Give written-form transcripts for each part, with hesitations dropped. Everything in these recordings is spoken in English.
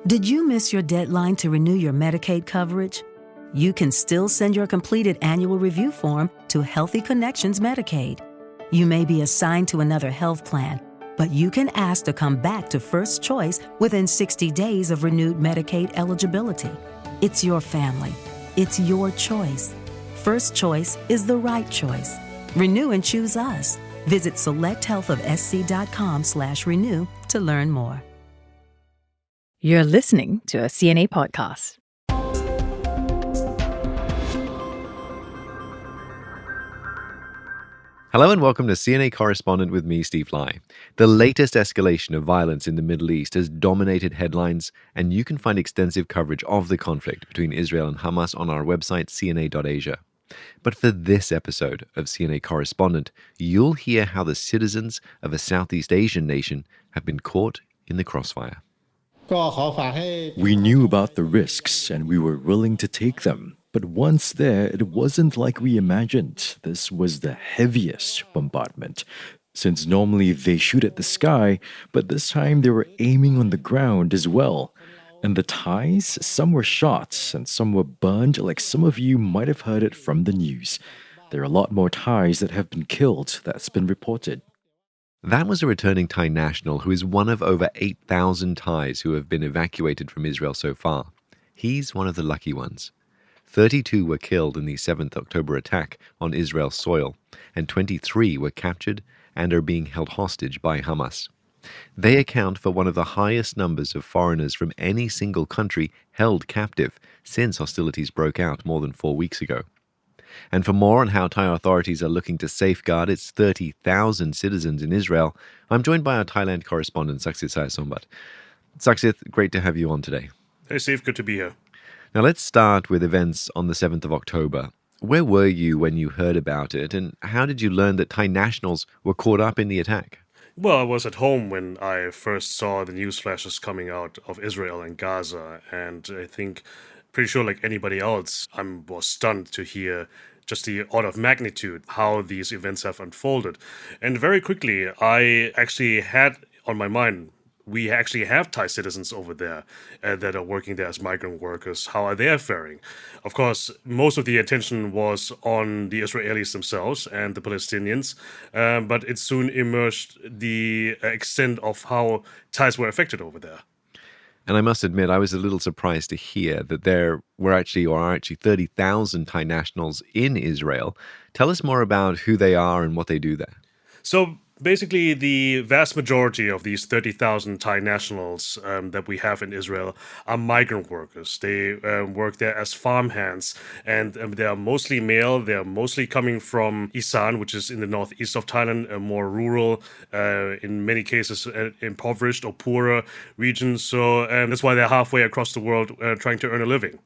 Did you miss your deadline to renew your Medicaid coverage? You can still send your completed annual review form to Healthy Connections Medicaid. You may be assigned to another health plan, but you can ask to come back to First Choice within 60 days of renewed Medicaid eligibility. It's your family. It's your choice. First Choice is the right choice. Renew and choose us. Visit selecthealthofsc.com/renew to learn more. You're listening to a CNA podcast. Hello and welcome to CNA Correspondent with me, Steve Lai. The latest escalation of violence in the Middle East has dominated headlines, and you can find extensive coverage of the conflict between Israel and Hamas on our website, cna.asia. But for this episode of CNA Correspondent, you'll hear how the citizens of a Southeast Asian nation have been caught in the crossfire. We knew about the risks and we were willing to take them. But once there, it wasn't like we imagined. This was the heaviest bombardment. Since normally they shoot at the sky, but this time they were aiming on the ground as well. And the Thais, some were shot and some were burned, like some of you might have heard it from the news. There are a lot more Thais that have been killed, that's been reported. That was a returning Thai national who is one of over 8,000 Thais who have been evacuated from Israel so far. He's one of the lucky ones. 32 were killed in the 7th October attack on Israel's soil, and 23 were captured and are being held hostage by Hamas. They account for one of the highest numbers of foreigners from any single country held captive since hostilities broke out more than 4 weeks ago. And for more on how Thai authorities are looking to safeguard its 30,000 citizens in Israel, I'm joined by our Thailand correspondent, Saksith Saiyasombut. Saksith, great to have you on today. Hey Steve, good to be here. Now let's start with events on the 7th of October. Where were you when you heard about it, and how did you learn that Thai nationals were caught up in the attack? Well, I was at home when I first saw the news flashes coming out of Israel and Gaza, and I think, pretty sure like anybody else, I was stunned to hear just the order of magnitude, how these events have unfolded. And very quickly, I actually had on my mind, we actually have Thai citizens over there that are working there as migrant workers. How are they faring? Of course, most of the attention was on the Israelis themselves and the Palestinians, but it soon emerged the extent of how Thais were affected over there. And I must admit, I was a little surprised to hear that there were actually 30,000 Thai nationals in Israel. Tell us more about who they are and what they do there. So basically, the vast majority of these 30,000 Thai nationals that we have in Israel are migrant workers. They work there as farmhands, and they are mostly male. They are mostly coming from Isan, which is in the northeast of Thailand, a more rural, in many cases impoverished or poorer region. So that's why they're halfway across the world trying to earn a living.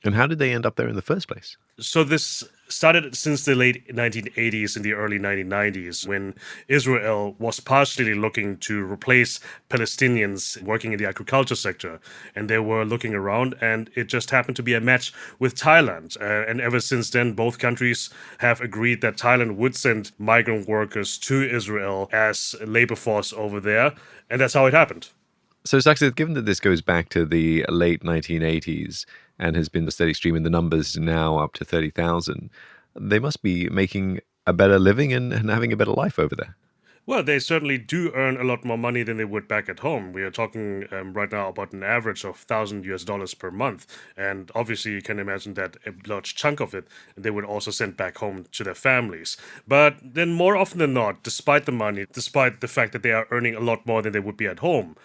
And how did they end up there in the first place? So this started since the late 1980s and the early 1990s, when Israel was partially looking to replace Palestinians working in the agriculture sector. And they were looking around, and it just happened to be a match with Thailand. And ever since then, both countries have agreed that Thailand would send migrant workers to Israel as labor force over there. And that's how it happened. So, Saksith, given that this goes back to the late 1980s and has been the steady stream in the numbers now up to 30,000, they must be making a better living and having a better life over there. Well, they certainly do earn a lot more money than they would back at home. We are talking right now about an average of $1,000 per month. And obviously, you can imagine that a large chunk of it they would also send back home to their families. But then more often than not, despite the money, despite the fact that they are earning a lot more than they would be at home,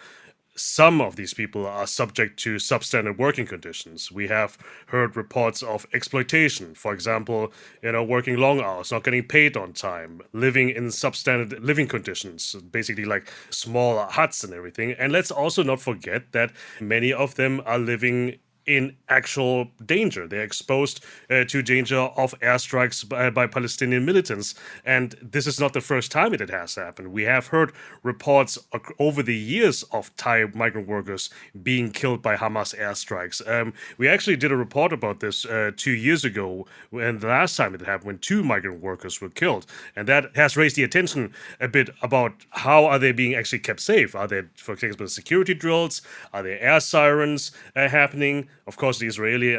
some of these people are subject to substandard working conditions. We have heard reports of exploitation. For example, working long hours, not getting paid on time, living in substandard living conditions, basically like small huts and everything. And let's also not forget that many of them are living in actual danger. They're exposed to danger of airstrikes by Palestinian militants. And this is not the first time it has happened. We have heard reports over the years of Thai migrant workers being killed by Hamas airstrikes. We actually did a report about this 2 years ago, and the last time it happened, when 2 migrant workers were killed. And that has raised the attention a bit about how are they being actually kept safe. Are there, for example, security drills? Are there air sirens happening? Of course, the Israeli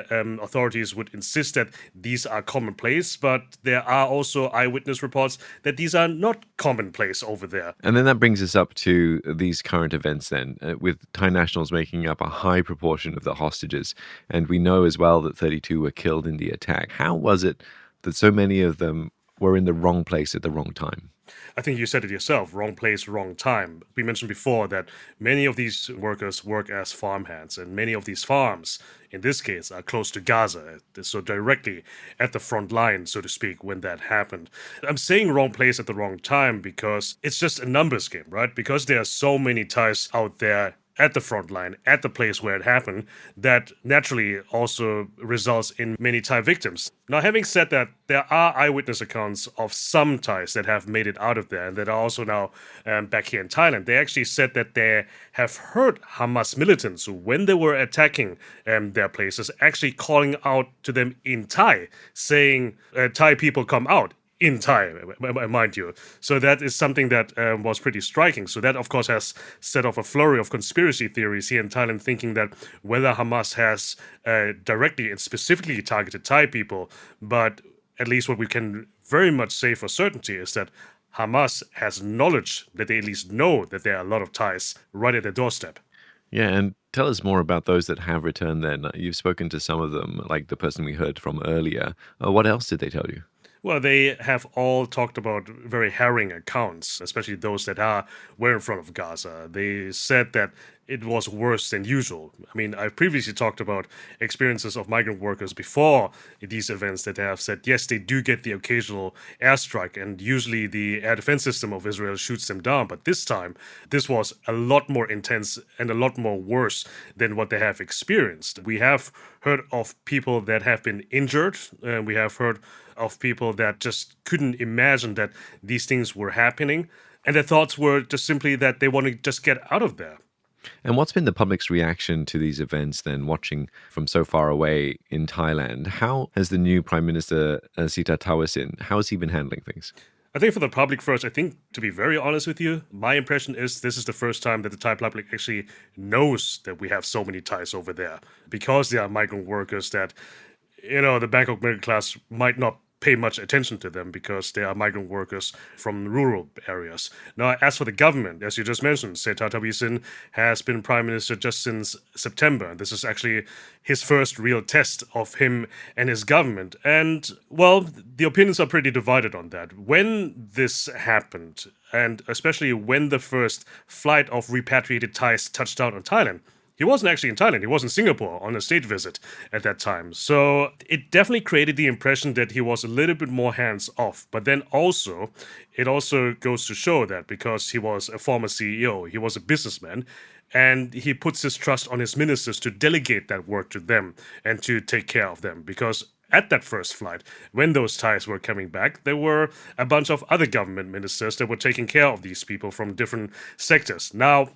authorities would insist that these are commonplace, but there are also eyewitness reports that these are not commonplace over there. And then that brings us up to these current events then, with Thai nationals making up a high proportion of the hostages. And we know as well that 32 were killed in the attack. How was it that so many of them were in the wrong place at the wrong time? I think you said it yourself, wrong place, wrong time. We mentioned before that many of these workers work as farmhands, and many of these farms, in this case, are close to Gaza, so directly at the front line, so to speak, when that happened. I'm saying wrong place at the wrong time because it's just a numbers game, right? Because there are so many Thais out there at the front line, at the place where it happened, that naturally also results in many Thai victims. Now, having said that, there are eyewitness accounts of some Thais that have made it out of there and that are also now back here in Thailand. They actually said that they have heard Hamas militants, when they were attacking their places, actually calling out to them in Thai, saying, Thai people come out. In Thai, mind you. So that is something that was pretty striking. So that, of course, has set off a flurry of conspiracy theories here in Thailand, thinking that whether Hamas has directly and specifically targeted Thai people, but at least what we can very much say for certainty is that Hamas has knowledge, that they at least know that there are a lot of Thais right at their doorstep. Yeah, and tell us more about those that have returned then. You've spoken to some of them, like the person we heard from earlier. What else did they tell you? Well, they have all talked about very harrowing accounts, especially those that were in front of Gaza. They said that it was worse than usual. I mean, I've previously talked about experiences of migrant workers before these events that have said, yes, they do get the occasional airstrike, and usually the air defense system of Israel shoots them down. But this time, this was a lot more intense and a lot more worse than what they have experienced. We have heard of people that have been injured, and we have heard of people that just couldn't imagine that these things were happening. And their thoughts were just simply that they want to just get out of there. And what's been the public's reaction to these events then, watching from so far away in Thailand? How has the new Prime Minister, Sita Thavisin, how has he been handling things? I think for the public first, I think, to be very honest with you, my impression is this is the first time that the Thai public actually knows that we have so many Thais over there, because they are migrant workers that, the Bangkok middle class might not pay much attention to them because they are migrant workers from rural areas. Now, as for the government, as you just mentioned, Seta Thavisin has been prime minister just since September. This is actually his first real test of him and his government. And, well, the opinions are pretty divided on that. When this happened, and especially when the first flight of repatriated Thais touched down on Thailand, he wasn't actually in Thailand. He was in Singapore on a state visit at that time. So it definitely created the impression that he was a little bit more hands-off. But then it also goes to show that because he was a former CEO, he was a businessman, and he puts his trust on his ministers to delegate that work to them and to take care of them. Because at that first flight, when those Thais were coming back, there were a bunch of other government ministers that were taking care of these people from different sectors. Now,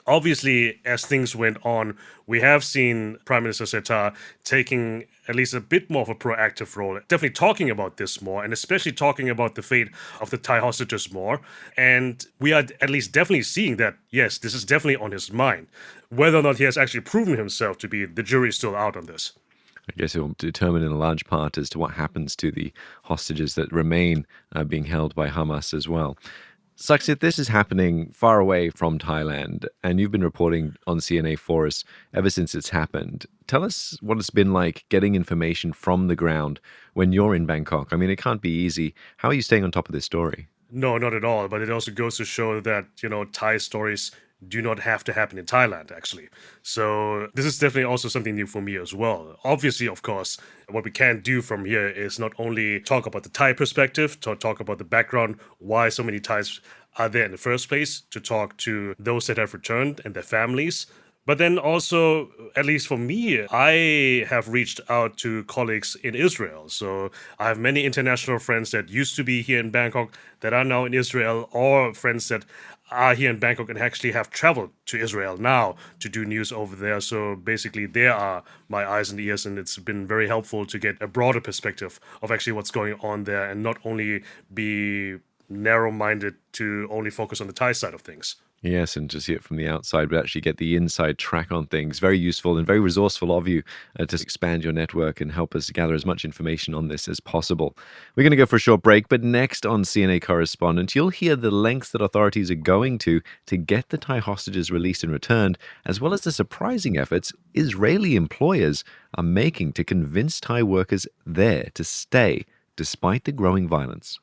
obviously, as things went on, we have seen Prime Minister Seta taking at least a bit more of a proactive role, definitely talking about this more, and especially talking about the fate of the Thai hostages more. And we are at least definitely seeing that, yes, this is definitely on his mind. Whether or not he has actually proven himself to be, the jury is still out on this. I guess it will determine in a large part as to what happens to the hostages that remain being held by Hamas as well. Saksith, this is happening far away from Thailand, and you've been reporting on CNA for us ever since it's happened. Tell us what it's been like getting information from the ground when you're in Bangkok. I mean, it can't be easy. How are you staying on top of this story? No, not at all. But it also goes to show that, Thai stories do not have to happen in Thailand, actually. So this is definitely also something new for me as well. Obviously, of course, what we can do from here is not only talk about the Thai perspective, to talk about the background, why so many Thais are there in the first place, to talk to those that have returned and their families. But then also, at least for me, I have reached out to colleagues in Israel. So I have many international friends that used to be here in Bangkok that are now in Israel, or friends that are here in Bangkok and actually have traveled to Israel now to do news over there. So basically, there are my eyes and ears, and it's been very helpful to get a broader perspective of actually what's going on there and not only be narrow-minded to only focus on the Thai side of things. Yes, and to see it from the outside, but actually get the inside track on things. Very useful and very resourceful of you to expand your network and help us gather as much information on this as possible. We're going to go for a short break, but next on CNA Correspondent, you'll hear the lengths that authorities are going to get the Thai hostages released and returned, as well as the surprising efforts Israeli employers are making to convince Thai workers there to stay, despite the growing violence.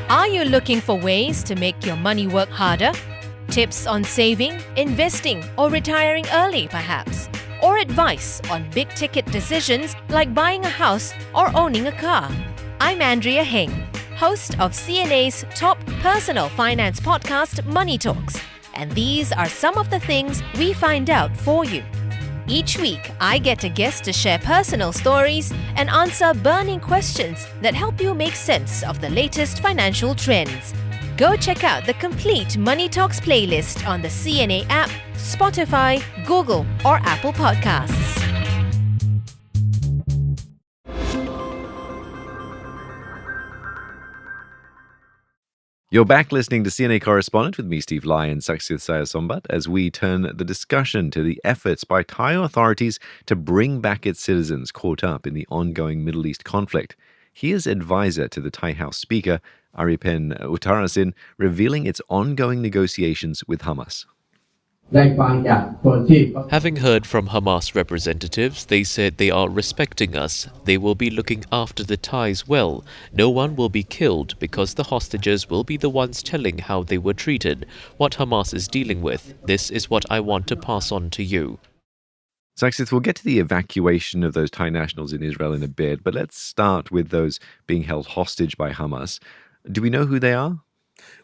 Are you looking for ways to make your money work harder? Tips on saving, investing, or retiring early, perhaps? Or advice on big-ticket decisions like buying a house or owning a car? I'm Andrea Heng, host of CNA's top personal finance podcast, Money Talks, and these are some of the things we find out for you. Each week, I get a guest to share personal stories and answer burning questions that help you make sense of the latest financial trends. Go check out the complete Money Talks playlist on the CNA app, Spotify, Google, or Apple Podcasts. You're back listening to CNA Correspondent with me, Steve Lai, and Saksith Saiyasombut, as we turn the discussion to the efforts by Thai authorities to bring back its citizens caught up in the ongoing Middle East conflict. Here's advisor to the Thai House Speaker, Aripen Uttarasin, revealing its ongoing negotiations with Hamas. Having heard from Hamas representatives, they said they are respecting us. They will be looking after the Thais well. No one will be killed because the hostages will be the ones telling how they were treated, what Hamas is dealing with. This is what I want to pass on to you. Saksith, we'll get to the evacuation of those Thai nationals in Israel in a bit, but let's start with those being held hostage by Hamas. Do we know who they are?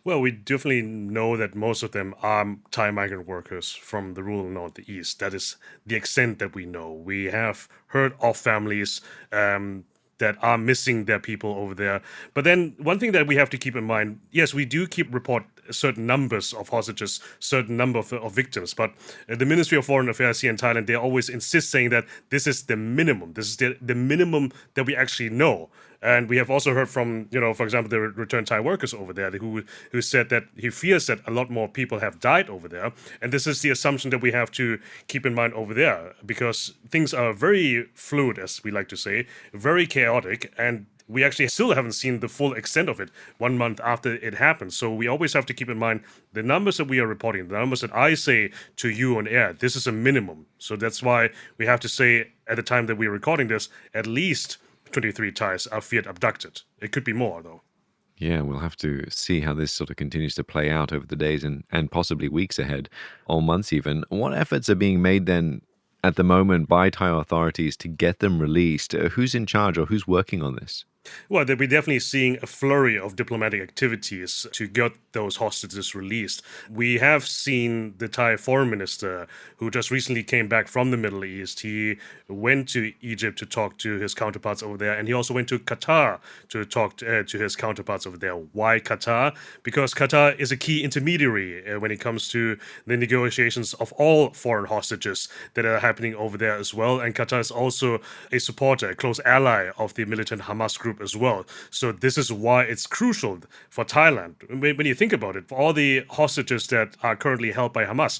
Well, we definitely know that most of them are Thai migrant workers from the rural northeast. That is the extent that we know. We have heard of families that are missing their people over there. But then one thing that we have to keep in mind, yes, we do report certain numbers of hostages, certain number of victims, but the Ministry of Foreign Affairs here in Thailand, they always insist saying that this is the minimum. This is the minimum that we actually know. And we have also heard from, for example, the returned Thai workers over there who said that he fears that a lot more people have died over there. And this is the assumption that we have to keep in mind over there, because things are very fluid, as we like to say, very chaotic, and we actually still haven't seen the full extent of it 1 month after it happened. So we always have to keep in mind the numbers that we are reporting, the numbers that I say to you on air, this is a minimum. So that's why we have to say at the time that we're recording this, at least 23 Thais are feared abducted. It could be more, though. Yeah, we'll have to see how this sort of continues to play out over the days and possibly weeks ahead, or months even. What efforts are being made then at the moment by Thai authorities to get them released? Who's in charge or who's working on this? Well, we're definitely seeing a flurry of diplomatic activities to get those hostages released. We have seen the Thai foreign minister, who just recently came back from the Middle East. He went to Egypt to talk to his counterparts over there, and he also went to Qatar to talk to his counterparts over there. Why Qatar? Because Qatar is a key intermediary when it comes to the negotiations of all foreign hostages that are happening over there as well. And Qatar is also a supporter, a close ally of the militant Hamas group as well. So this is why it's crucial for Thailand. When you think about it, for all the hostages that are currently held by Hamas,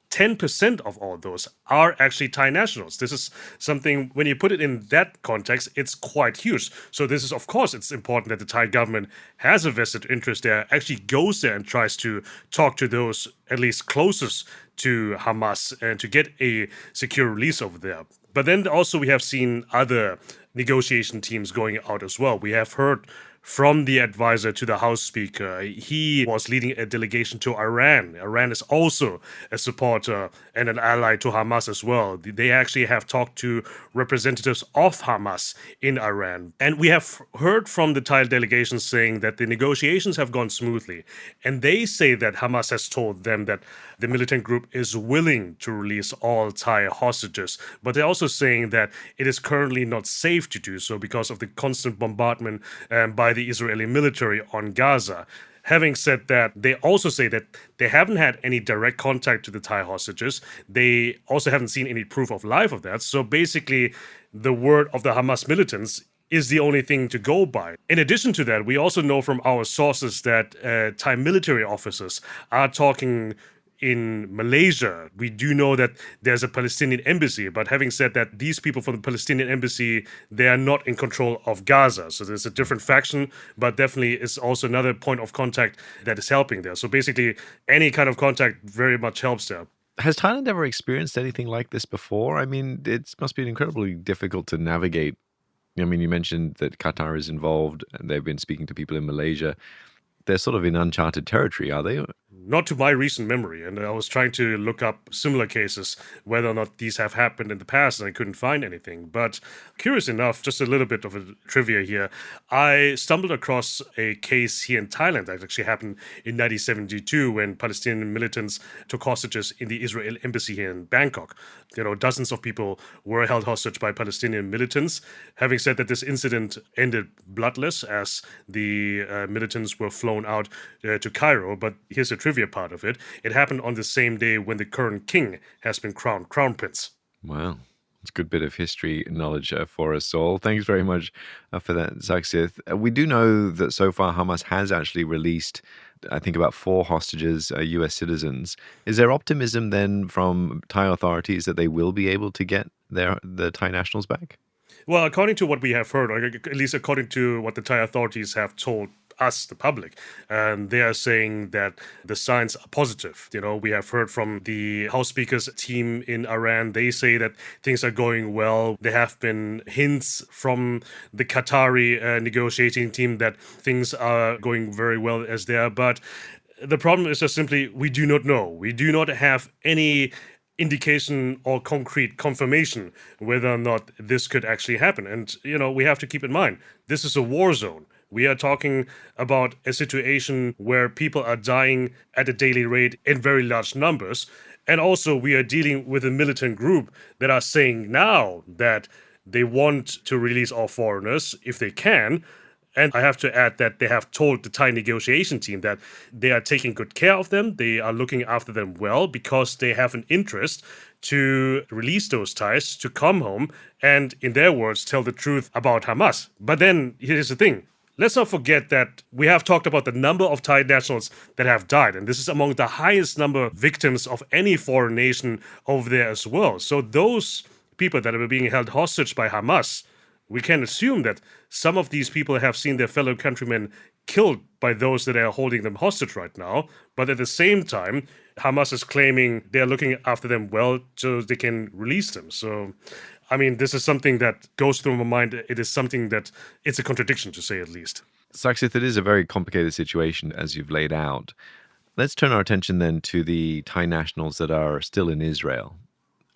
10% of all those are actually Thai nationals. This is something, when you put it in that context, it's quite huge. So this is, of course, it's important that the Thai government has a vested interest there, actually goes there and tries to talk to those at least closest to Hamas and to get a secure release over there. But then also we have seen other negotiation teams going out as well. We have heard from the advisor to the House Speaker. He was leading a delegation to Iran. Iran is also a supporter and an ally to Hamas as well. They actually have talked to representatives of Hamas in Iran. And we have heard from the Thai delegation saying that the negotiations have gone smoothly. And they say that Hamas has told them that the militant group is willing to release all Thai hostages. But they're also saying that it is currently not safe to do so because of the constant bombardment by the Israeli military on Gaza. Having said that, they also say that they haven't had any direct contact to the Thai hostages. They also haven't seen any proof of life of that. So basically, the word of the Hamas militants is the only thing to go by. In addition to that, we also know from our sources that Thai military officers are talking in Malaysia. We do know that there's a Palestinian embassy, but having said that, these people from the Palestinian embassy, they are not in control of Gaza. So there's a different faction, but definitely is also another point of contact that is helping there. So basically, any kind of contact very much helps there. Has Thailand ever experienced anything like this before? I mean, it must be incredibly difficult to navigate. I mean, you mentioned that Qatar is involved and they've been speaking to people in Malaysia. They're sort of in uncharted territory, are they? Not to my recent memory. And I was trying to look up similar cases, whether or not these have happened in the past, and I couldn't find anything. But curious enough, just a little bit of a trivia here, I stumbled across a case here in Thailand that actually happened in 1972 when Palestinian militants took hostages in the Israel embassy here in Bangkok. Dozens of people were held hostage by Palestinian militants. Having said that, this incident ended bloodless as the militants were flown out to Cairo. But here's a trivia part of it. It happened on the same day when the current king has been crowned crown prince. Wow. It's a good bit of history knowledge for us all. Thanks very much for that, Saksith. We do know that so far Hamas has actually released, I think, about 4 hostages, U.S. citizens. Is there optimism then from Thai authorities that they will be able to get the Thai nationals back? Well, according to what we have heard, or at least according to what the Thai authorities have told us, the public, and they are saying that the signs are positive. We have heard from the House Speaker's team in Iran. They say that things are going well. There have been hints from the Qatari negotiating team that things are going very well as they are. But the problem is just simply we do not know. We do not have any indication or concrete confirmation whether or not this could actually happen. And, we have to keep in mind, this is a war zone. We are talking about a situation where people are dying at a daily rate in very large numbers. And also we are dealing with a militant group that are saying now that they want to release all foreigners if they can. And I have to add that they have told the Thai negotiation team that they are taking good care of them. They are looking after them well because they have an interest to release those Thais to come home and, in their words, tell the truth about Hamas. But then here's the thing. Let's not forget that we have talked about the number of Thai nationals that have died, and this is among the highest number of victims of any foreign nation over there as well. So those people that are being held hostage by Hamas, we can assume that some of these people have seen their fellow countrymen killed by those that are holding them hostage right now. But at the same time, Hamas is claiming they're looking after them well so they can release them. So, I mean, this is something that goes through my mind. It is something that it's a contradiction, to say at least. Saksith, it is a very complicated situation, as you've laid out. Let's turn our attention then to the Thai nationals that are still in Israel.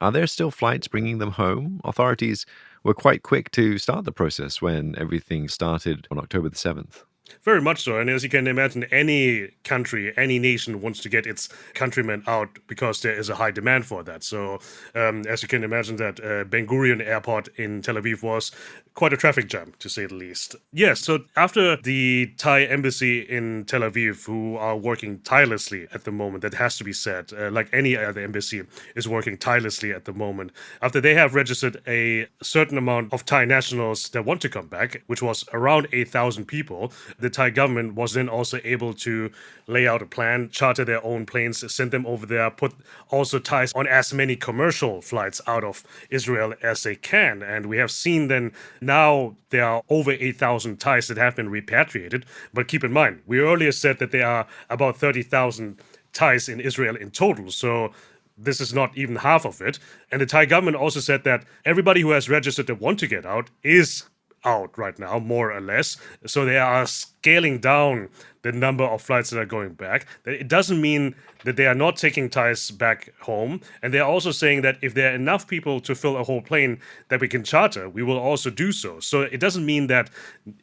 Are there still flights bringing them home? Authorities were quite quick to start the process when everything started on October the 7th. Very much so. And as you can imagine, any country, any nation wants to get its countrymen out because there is a high demand for that. So as you can imagine, that Ben Gurion Airport in Tel Aviv was quite a traffic jam, to say the least. Yes, so after the Thai embassy in Tel Aviv, who are working tirelessly at the moment, that has to be said, like any other embassy is working tirelessly at the moment, after they have registered a certain amount of Thai nationals that want to come back, which was around 8,000 people, the Thai government was then also able to lay out a plan, charter their own planes, send them over there, put also Thais on as many commercial flights out of Israel as they can. And we have seen then now there are over 8,000 Thais that have been repatriated. But keep in mind, we earlier said that there are about 30,000 Thais in Israel in total. So this is not even half of it. And the Thai government also said that everybody who has registered that want to get out is out right now, more or less. So they are scaling down the number of flights that are going back. It doesn't mean that they are not taking Thais back home. And they're also saying that if there are enough people to fill a whole plane that we can charter, we will also do so. So it doesn't mean that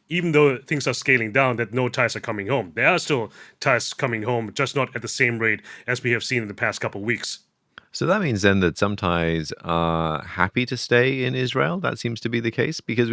even though things are scaling down, that no Thais are coming home. There are still Thais coming home, just not at the same rate as we have seen in the past couple of weeks. So that means then that some Thais are happy to stay in Israel. That seems to be the case because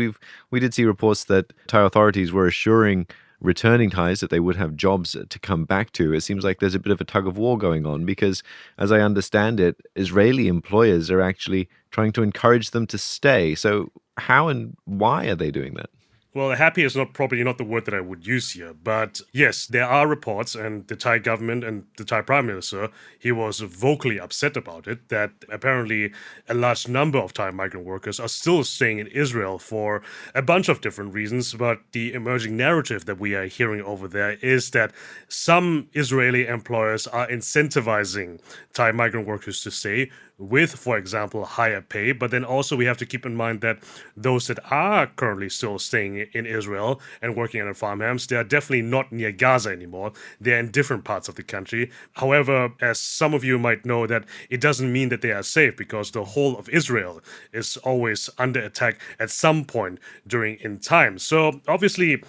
we did see reports that Thai authorities were assuring returning Thais that they would have jobs to come back to. It seems like there's a bit of a tug of war going on because, as I understand it, Israeli employers are actually trying to encourage them to stay. So how and why are they doing that? Well, happy is probably not the word that I would use here, but yes, there are reports, and the Thai government and the Thai prime minister, he was vocally upset about it, that apparently a large number of Thai migrant workers are still staying in Israel for a bunch of different reasons, but the emerging narrative that we are hearing over there is that some Israeli employers are incentivizing Thai migrant workers to stay with, for example, higher pay. But then also we have to keep in mind that those that are currently still staying in Israel and working on farmhands, they are definitely not near Gaza anymore. They're in different parts of the country. However, as some of you might know, that it doesn't mean that they are safe because the whole of Israel is always under attack at some point in time. So obviously,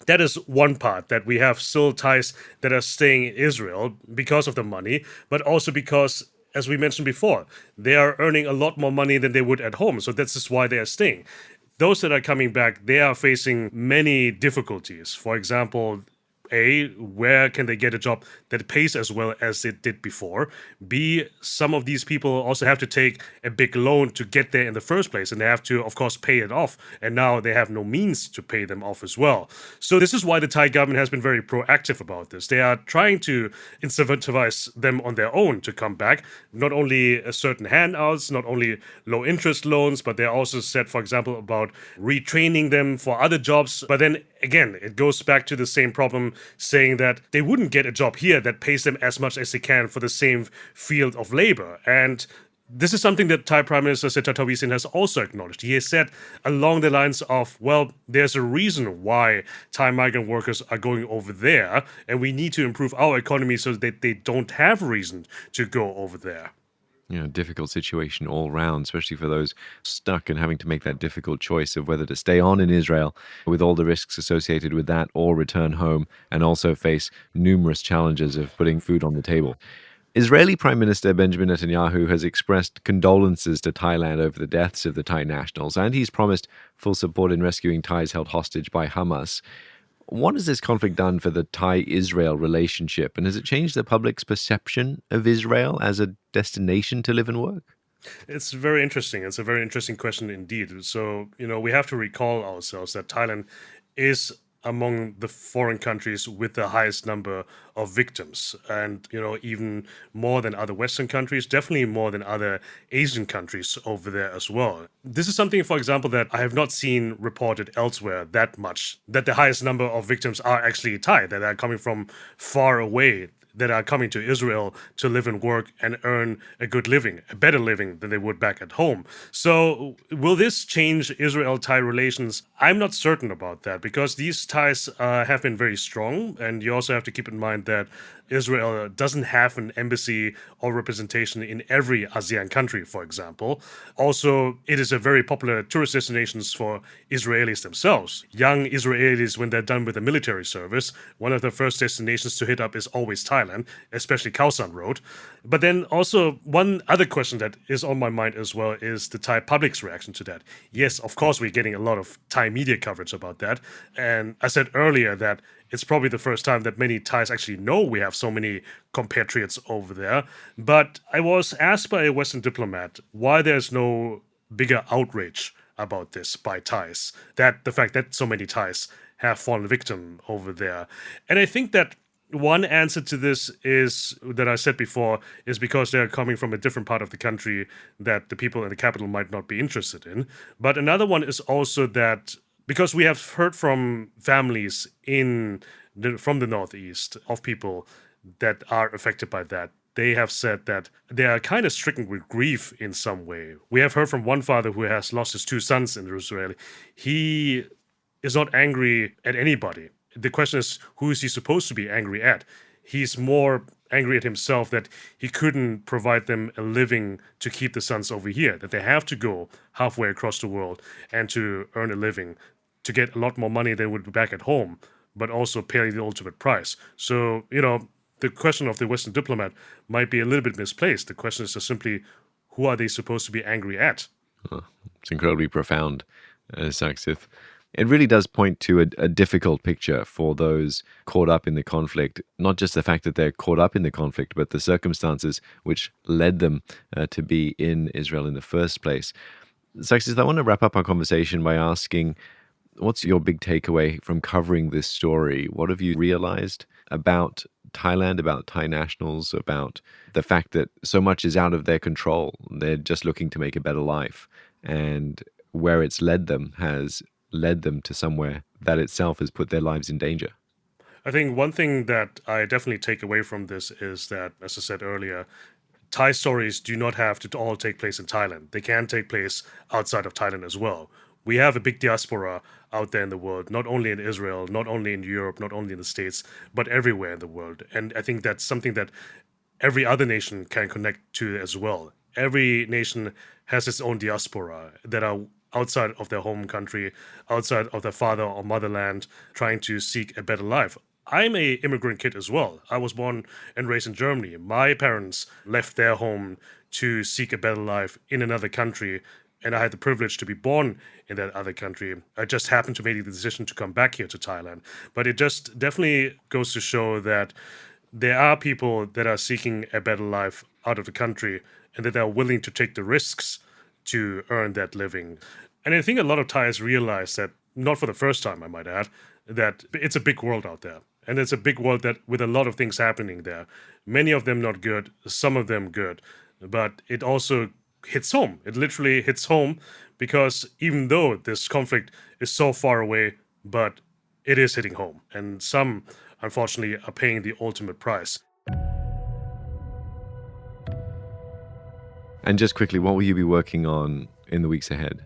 that is one part, that we have still Thais that are staying in Israel because of the money, but also because, as we mentioned before, they are earning a lot more money than they would at home. So that's just why they are staying. Those that are coming back, they are facing many difficulties. For example, A, where can they get a job that pays as well as it did before? B, some of these people also have to take a big loan to get there in the first place, and they have to, of course, pay it off. And now they have no means to pay them off as well. So this is why the Thai government has been very proactive about this. They are trying to incentivize them on their own to come back. Not only certain handouts, not only low interest loans, but they also said, for example, about retraining them for other jobs. But then again, it goes back to the same problem, saying that they wouldn't get a job here that pays them as much as they can for the same field of labor. And this is something that Thai Prime Minister Srettha Thavisin has also acknowledged. He has said along the lines of, well, there's a reason why Thai migrant workers are going over there, and we need to improve our economy so that they don't have reason to go over there. Difficult situation all round, especially for those stuck and having to make that difficult choice of whether to stay on in Israel with all the risks associated with that or return home and also face numerous challenges of putting food on the table. Israeli Prime Minister Benjamin Netanyahu has expressed condolences to Thailand over the deaths of the Thai nationals, and he's promised full support in rescuing Thais held hostage by Hamas. What has this conflict done for the Thai-Israel relationship, and has it changed the public's perception of Israel as a destination to live and work? It's very interesting. It's a very interesting question indeed. So, we have to recall ourselves that Thailand is among the foreign countries with the highest number of victims, and even more than other Western countries, definitely more than other Asian countries over there as well. This is something, for example, that I have not seen reported elsewhere that much, that the highest number of victims are actually Thai, that are coming from far away, that are coming to Israel to live and work and earn a good living, a better living than they would back at home. So will this change Israel-Thai relations? I'm not certain about that, because these ties have been very strong, and you also have to keep in mind that Israel doesn't have an embassy or representation in every ASEAN country, for example. Also, it is a very popular tourist destination for Israelis themselves. Young Israelis, when they're done with the military service, one of the first destinations to hit up is always Thailand, especially Khao San Road. But then also one other question that is on my mind as well is the Thai public's reaction to that. Yes, of course, we're getting a lot of Thai media coverage about that. And I said earlier that it's probably the first time that many Thais actually know we have so many compatriots over there. But I was asked by a Western diplomat why there's no bigger outrage about this by Thais, that the fact that so many Thais have fallen victim over there. And I think that one answer to this is, that I said before, is because they're coming from a different part of the country that the people in the capital might not be interested in. But another one is also that because we have heard from families from the Northeast of people that are affected by that, they have said that they are kind of stricken with grief in some way. We have heard from one father who has lost his 2 sons in Israel. He is not angry at anybody. The question is, who is he supposed to be angry at? He's more angry at himself that he couldn't provide them a living to keep the sons over here, that they have to go halfway across the world and to earn a living, to get a lot more money than would be back at home, but also pay the ultimate price. So, the question of the Western diplomat might be a little bit misplaced. The question is just simply, who are they supposed to be angry at? Oh, it's incredibly profound, Saksith. It really does point to a difficult picture for those caught up in the conflict, not just the fact that they're caught up in the conflict, but the circumstances which led them to be in Israel in the first place. Saksith, I want to wrap up our conversation by asking, what's your big takeaway from covering this story? What have you realized about Thailand, about Thai nationals, about the fact that so much is out of their control? They're just looking to make a better life, and where it's led them has led them to somewhere that itself has put their lives in danger. I think one thing that I definitely take away from this is that, as I said earlier, Thai stories do not have to all take place in Thailand. They can take place outside of Thailand as well. We have a big diaspora out there in the world, not only in Israel, not only in Europe, not only in the States, but everywhere in the world. And I think that's something that every other nation can connect to as well. Every nation has its own diaspora that are outside of their home country, outside of their father or motherland, trying to seek a better life. I'm an immigrant kid as well. I was born and raised in Germany. My parents left their home to seek a better life in another country, and I had the privilege to be born in that other country. I just happened to make the decision to come back here to Thailand. But it just definitely goes to show that there are people that are seeking a better life out of the country and that are willing to take the risks to earn that living. And I think a lot of Thais realize that, not for the first time, I might add, that it's a big world out there. And it's a big world that with a lot of things happening there. Many of them not good, some of them good. But it also hits home. It literally hits home because even though this conflict is so far away, but it is hitting home. And some, unfortunately, are paying the ultimate price. And just quickly, what will you be working on in the weeks ahead?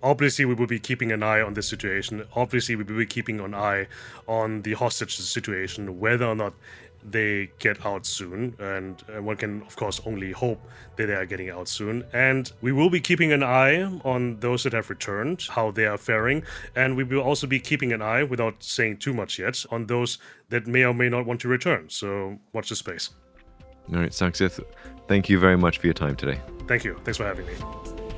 Obviously, we will be keeping an eye on this situation. Obviously, we will be keeping an eye on the hostage situation, whether or not they get out soon. And one can, of course, only hope that they are getting out soon. And we will be keeping an eye on those that have returned, how they are faring. And we will also be keeping an eye, without saying too much yet, on those that may or may not want to return. So watch the space. All right, Saksith, thank you very much for your time today. Thank you. Thanks for having me.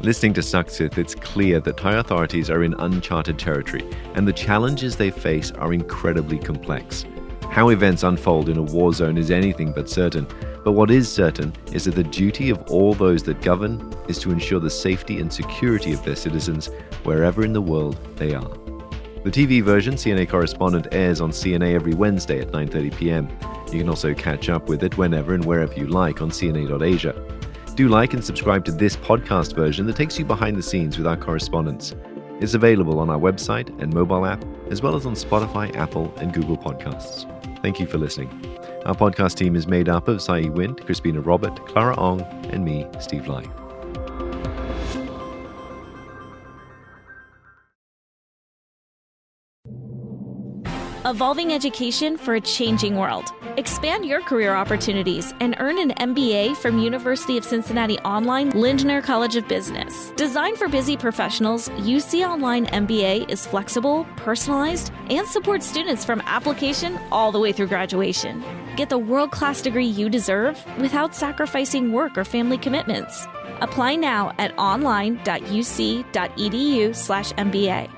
Listening to Saksith, it's clear that Thai authorities are in uncharted territory, and the challenges they face are incredibly complex. How events unfold in a war zone is anything but certain, but what is certain is that the duty of all those that govern is to ensure the safety and security of their citizens wherever in the world they are. The TV version, CNA Correspondent, airs on CNA every Wednesday at 9:30 p.m. You can also catch up with it whenever and wherever you like on cna.asia. Do like and subscribe to this podcast version that takes you behind the scenes with our correspondents. It's available on our website and mobile app, as well as on Spotify, Apple, and Google Podcasts. Thank you for listening. Our podcast team is made up of Sai Wind, Crispina Robert, Clara Ong, and me, Steve Lai. Evolving education for a changing world. Expand your career opportunities and earn an MBA from University of Cincinnati Online Lindner College of Business. Designed for busy professionals, UC Online MBA is flexible, personalized, and supports students from application all the way through graduation. Get the world-class degree you deserve without sacrificing work or family commitments. Apply now at online.uc.edu/MBA.